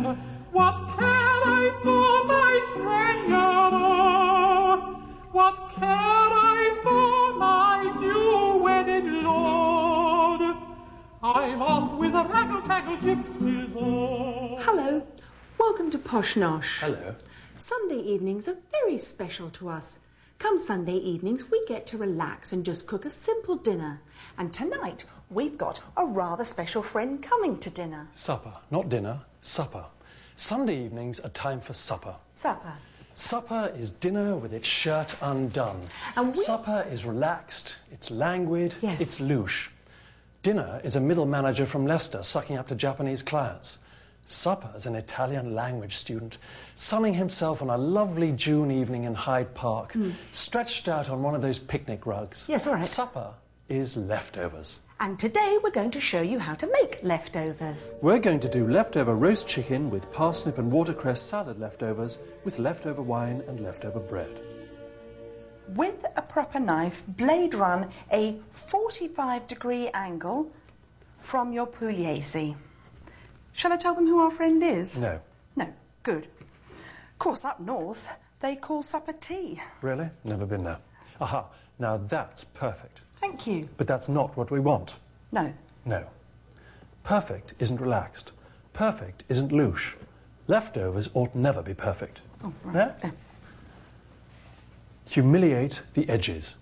friend. What care I for my treasure? What care I for my new wedded lord? I'm off with a raggle-taggle gypsies all. Hello, welcome to Posh Nosh. Hello. Sunday evenings are very special to us. Come Sunday evenings, we get to relax and just cook a simple dinner. And tonight, we've got a rather special friend coming to dinner. Supper, not dinner, supper. Sunday evenings are time for supper. Supper. Supper is dinner with its shirt undone. And Supper is relaxed, it's languid, Yes. it's louche. Dinner is a middle manager from Leicester sucking up to Japanese clients. Supper is an Italian language student sunning himself on a lovely June evening in Hyde Park, stretched out on one of those picnic rugs. Yes, all right. Supper is leftovers. And today we're going to show you how to make leftovers. We're going to do leftover roast chicken with parsnip and watercress salad leftovers with leftover wine and leftover bread. With a proper knife, blade run a 45-degree angle from your pugliese. Shall I tell them who our friend is? No. No, good. Of course, up north, they call supper tea. Really? Never been there. Aha, now that's perfect. Thank you. But that's not what we want. No. No. Perfect isn't relaxed. Perfect isn't louche. Leftovers ought never be perfect. Oh, right. Yeah? Humiliate the edges.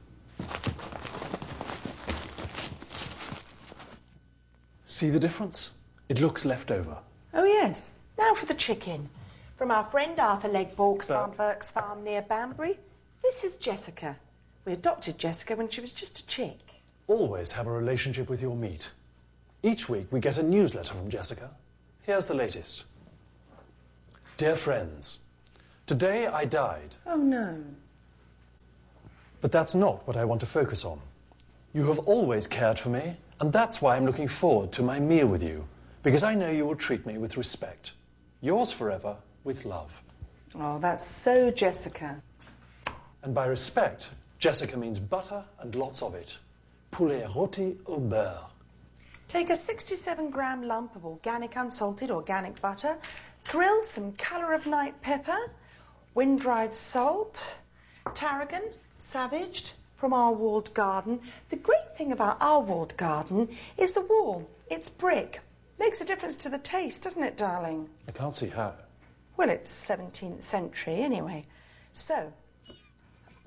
See the difference? It looks leftover. Oh, yes. Now for the chicken. From our friend Arthur Legborg's farm, Burke. Burke's farm near Banbury, this is Jessica. We adopted Jessica when she was just a chick. Always have a relationship with your meat. Each week we get a newsletter from Jessica. Here's the latest. Dear friends, today I died. Oh, no. But that's not what I want to focus on. You have always cared for me, and that's why I'm looking forward to my meal with you, because I know you will treat me with respect. Yours forever, with love. Oh, that's so Jessica. And by respect, Jessica means butter and lots of it. Poulet rôti au beurre. Take a 67-gram lump of organic unsalted organic butter, grill some colour of night pepper, wind-dried salt, tarragon, savaged from our walled garden. The great thing about our walled garden is the wall. It's brick. Makes a difference to the taste, doesn't it, darling? I can't see how. Well, it's 17th century anyway. So,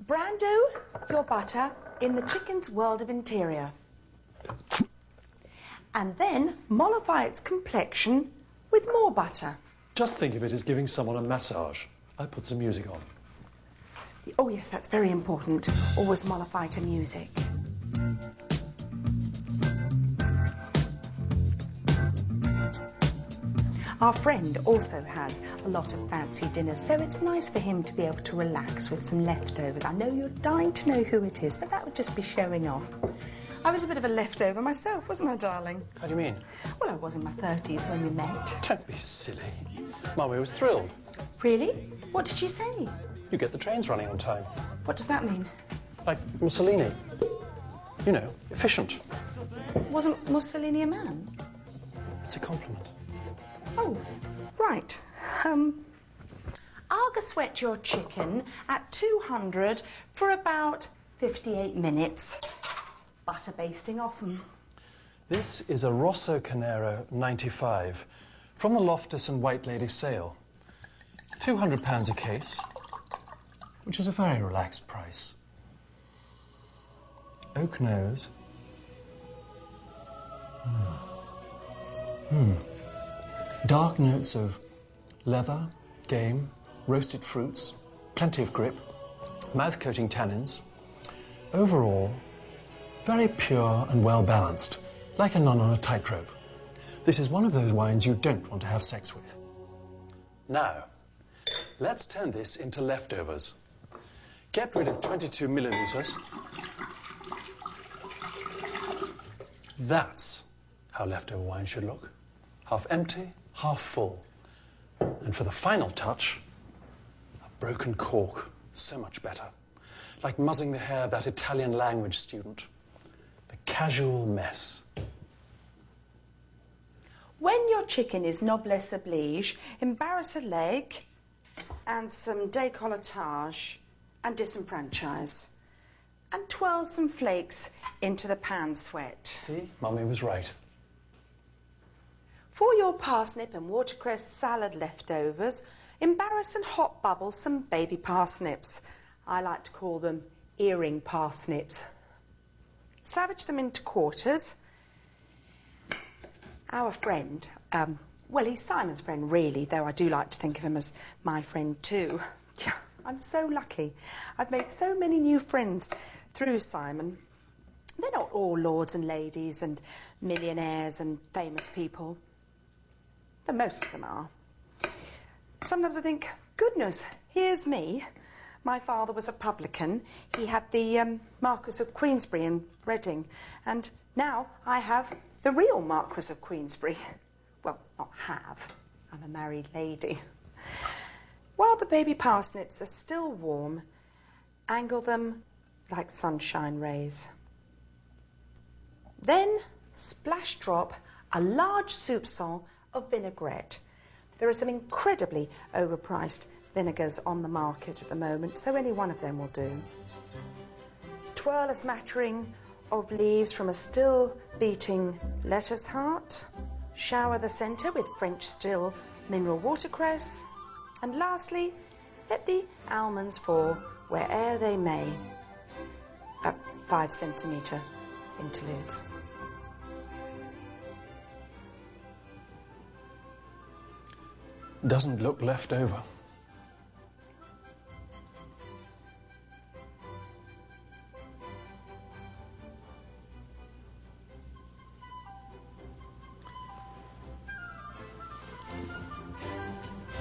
brando your butter in the chicken's world of interior. And then mollify its complexion with more butter. Just think of it as giving someone a massage. I put some music on. Oh, yes, that's very important. Always mollify to music. Our friend also has a lot of fancy dinners, so it's nice for him to be able to relax with some leftovers. I know you're dying to know who it is, but that would just be showing off. I was a bit of a leftover myself, wasn't I, darling? How do you mean? Well, I was in my 30s when we met. Don't be silly. Mummy was thrilled. Really? What did she say? You get the trains running on time. What does that mean? Like Mussolini. You know, efficient. Wasn't Mussolini a man? It's a compliment. Oh, right. I'll sweat your chicken at 200 for about 58 minutes. Butter basting often. This is a Rosso Canero 95 from the Loftus and White Lady sale. £200 a case, which is a very relaxed price. Oak nose. Dark notes of leather, game, roasted fruits, plenty of grip, mouth-coating tannins. Overall, very pure and well-balanced, like a nun on a tightrope. This is one of those wines you don't want to have sex with. Now, let's turn this into leftovers. Get rid of 22 millilitres. That's how leftover wine should look. Half empty, half full. And for the final touch, a broken cork. So much better. Like muzzing the hair of that Italian language student. The casual mess. When your chicken is noblesse oblige, embarrass a leg and some décolletage and disenfranchise. And twirl some flakes into the pan sweat. See, Mummy was right. For your parsnip and watercress salad leftovers, embarrass and hot bubble some baby parsnips. I like to call them earring parsnips. Savage them into quarters. Our friend, well, he's Simon's friend really, though I do like to think of him as my friend too. I'm so lucky. I've made so many new friends through Simon. They're not all lords and ladies and millionaires and famous people. Though most of them are. Sometimes I think, goodness, here's me. My father was a publican. He had the Marquis of Queensberry in Reading. And now I have the real Marquis of Queensberry. Well, not have. I'm a married lady. While the baby parsnips are still warm, angle them like sunshine rays. Then splash drop a large soupçon of vinaigrette. There are some incredibly overpriced vinegars on the market at the moment, so any one of them will do. Twirl a smattering of leaves from a still beating lettuce heart. Shower the centre with French still mineral watercress. And lastly, let the almonds fall where'er they may, at 5 centimetre interludes. Doesn't look left over.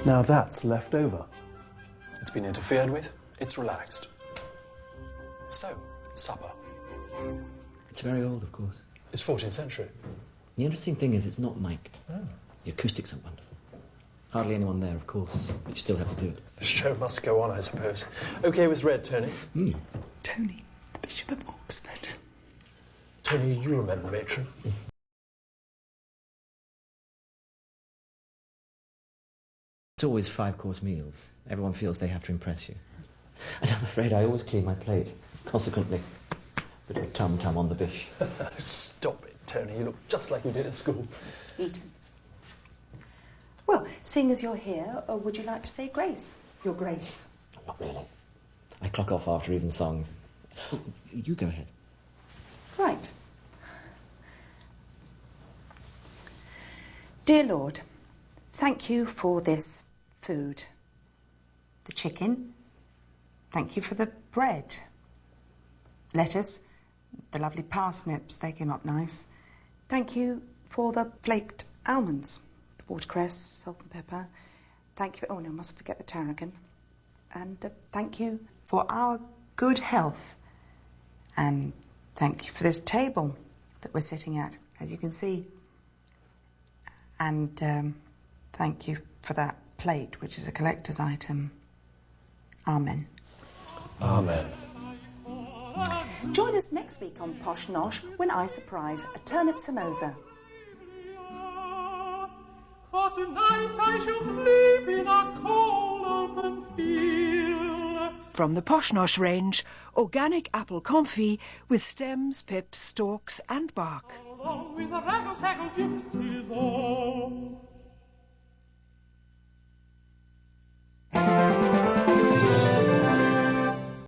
Now that's left over. It's been interfered with, it's relaxed. So, supper. It's very old, of course. It's 14th century. The interesting thing is it's not mic'd. Oh. The acoustics are wonderful. Hardly anyone there, of course, but you still have to do it. The show must go on, I suppose. OK with red, Tony? Tony, the Bishop of Oxford. Tony, you remember, matron. It's always 5-course meals. Everyone feels they have to impress you. And I'm afraid I always clean my plate. Consequently, a bit of tum-tum on the bish. Stop it, Tony. You look just like you did at school. Eton. Well, seeing as you're here, would you like to say grace? Your grace. Not really. I clock off after evensong. You go ahead. Right. Dear Lord, thank you for this food. The chicken. Thank you for the bread. Lettuce. The lovely parsnips, they came up nice. Thank you for the flaked almonds. The watercress, salt and pepper. Thank you for, oh no, I mustn't forget the tarragon. And thank you for our good health. And thank you for this table that we're sitting at, as you can see. And thank you for that plate, which is a collector's item. Amen. Amen. Join us next week on Posh Nosh when I surprise a turnip samosa. For tonight I shall sleep in a cold open field. From the Posh Nosh range, organic apple confit with stems, pips, stalks and bark. Along with the raggle-taggle gypsies all.